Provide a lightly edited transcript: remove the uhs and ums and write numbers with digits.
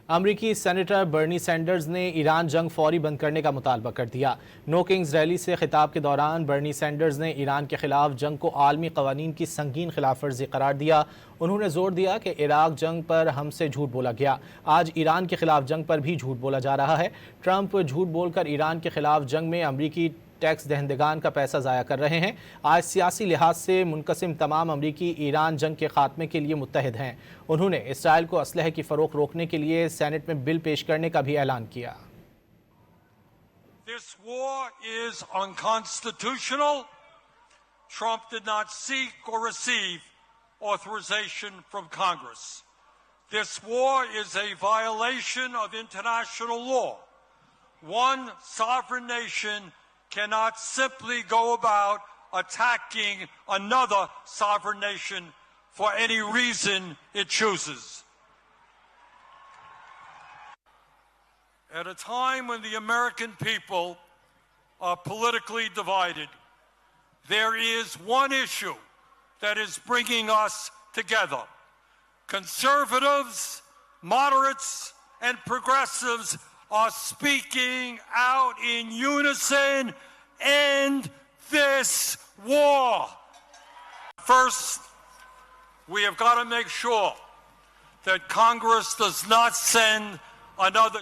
अमरीकी senator Bernie Sanders ने Iran जंग फौरी बंद करने का मुतालबा कर दिया। नो किंग्स रैली से खिताब के दौरान बर्नी सैंडर्स ने ईरान के खिलाफ जंग को आलमी कवानीन की संगीन खिलाफ वर्जी करार दिया। उन्होंने जोर दिया कि इराक जंग पर हमसे झूठ बोला गया, आज ईरान के खिलाफ जंग पर भी झूठ बोला जा रहा है। ट्रंप झूठ बोलकर ईरान के खिलाफ जंग में अमरीकी टैक्स दहंदगान का पैसा ज़ाया कर रहे हैं। आज सियासी लिहाज से मुनकसिम तमाम अमरीकी ईरान जंग के खात्मे के लिए मुत्तहिद हैं। उन्होंने इसराइल को असलहे की फ़रोख्त रोकने के लिए सेनेट में बिल पेश करने का भी ऐलान किया। This war is unconstitutional. Trump did not seek or receive authorization from Congress. This war is a violation of international law. One sovereign nation cannot simply go about attacking another sovereign nation for any reason it chooses. At a time when the American people are politically divided, there is one issue that is bringing us together. Conservatives, moderates, and progressives are speaking out in unison. End this war. First, we have got to make sure that Congress does not send another